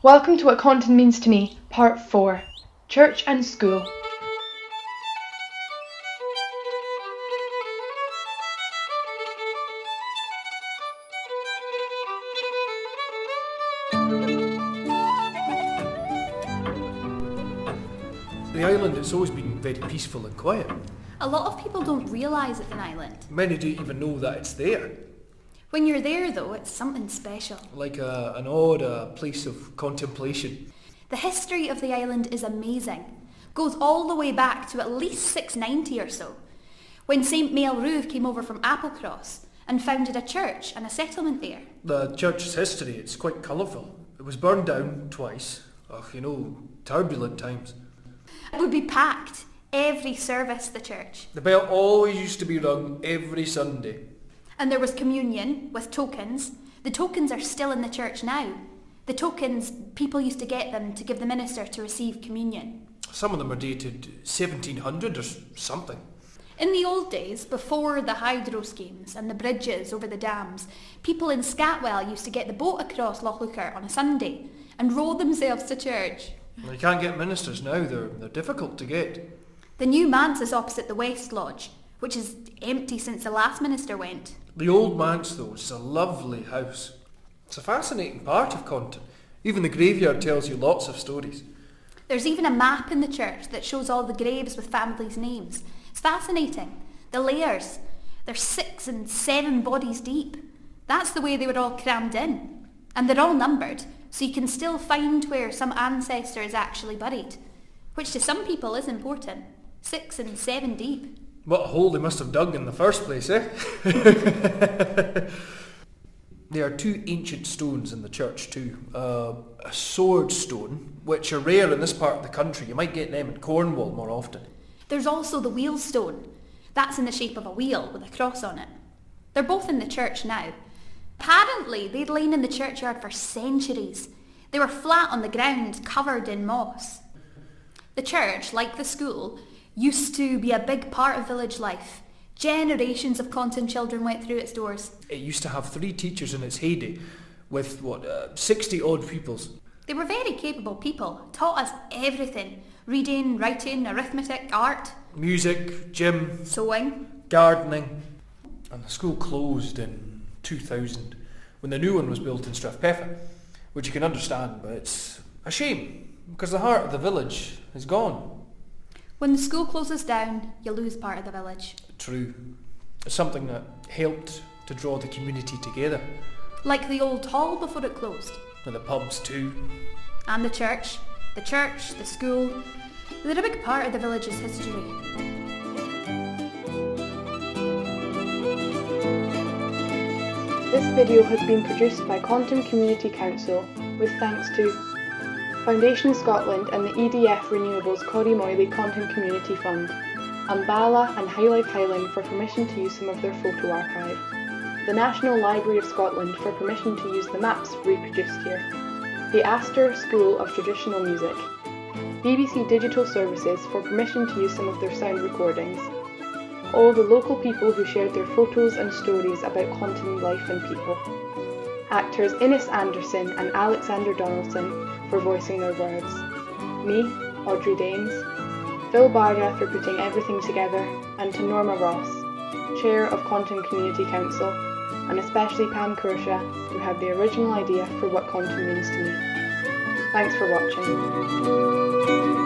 Welcome to What Contin Means to Me, Part 4, Church and School. The island has always been very peaceful and quiet. A lot of people don't realise it's an island. Many don't even know that it's there. When you're there though, it's something special. Like an odd place of contemplation. The history of the island is amazing. Goes all the way back to at least 690 or so, when St Maelruv came over from Applecross and founded a church and a settlement there. The church's history, it's quite colourful. It was burned down twice. Turbulent times. It would be packed every service, the church. The bell always used to be rung every Sunday. And there was communion with tokens. The tokens are still in the church now. The tokens, people used to get them to give the minister to receive communion. Some of them are dated 1700 or something. In the old days, before the hydro schemes and the bridges over the dams, people in Scatwell used to get the boat across Loch Looker on a Sunday and row themselves to church. You can't get ministers now, they're difficult to get. The new manse is opposite the West Lodge, which is empty since the last minister went. The old manse, though, is a lovely house. It's a fascinating part of Contin. Even the graveyard tells you lots of stories. There's even a map in the church that shows all the graves with families' names. It's fascinating. The layers. They're 6 and 7 bodies deep. That's the way they were all crammed in. And they're all numbered, so you can still find where some ancestor is actually buried. Which to some people is important. 6 and 7 deep. What a hole they must have dug in the first place, eh? There are 2 ancient stones in the church too. A sword stone, which are rare in this part of the country. You might get them in Cornwall more often. There's also the wheel stone. That's in the shape of a wheel with a cross on it. They're both in the church now. Apparently, they'd lain in the churchyard for centuries. They were flat on the ground, covered in moss. The church, like the school, used to be a big part of village life. Generations of Contin children went through its doors. It used to have 3 teachers in its heyday, with 60 odd pupils. They were very capable people, taught us everything. Reading, writing, arithmetic, art. Music, gym. Sewing. Gardening. And the school closed in 2000, when the new one was built in Strathpeffer, which you can understand, but it's a shame, because the heart of the village is gone. When the school closes down, you lose part of the village. True. It's something that helped to draw the community together. Like the old hall before it closed. And the pubs too. And the church. The school. They're a big part of the village's history. This video has been produced by Contin Community Council with thanks to Foundation Scotland and the EDF Renewables Corrymoily Contin Community Fund, Ambala and Highlife Highland for permission to use some of their photo archive, the National Library of Scotland for permission to use the maps reproduced here, the Astor School of Traditional Music, BBC Digital Services for permission to use some of their sound recordings, all the local people who shared their photos and stories about Contin life and people, actors Innes Anderson and Alexander Donaldson for voicing their words, me, Audrey Daines, Phil Barra for putting everything together, and to Norma Ross, Chair of Contin Community Council, and especially Pam Kershaw, who had the original idea for what Contin means to me. Thanks for watching.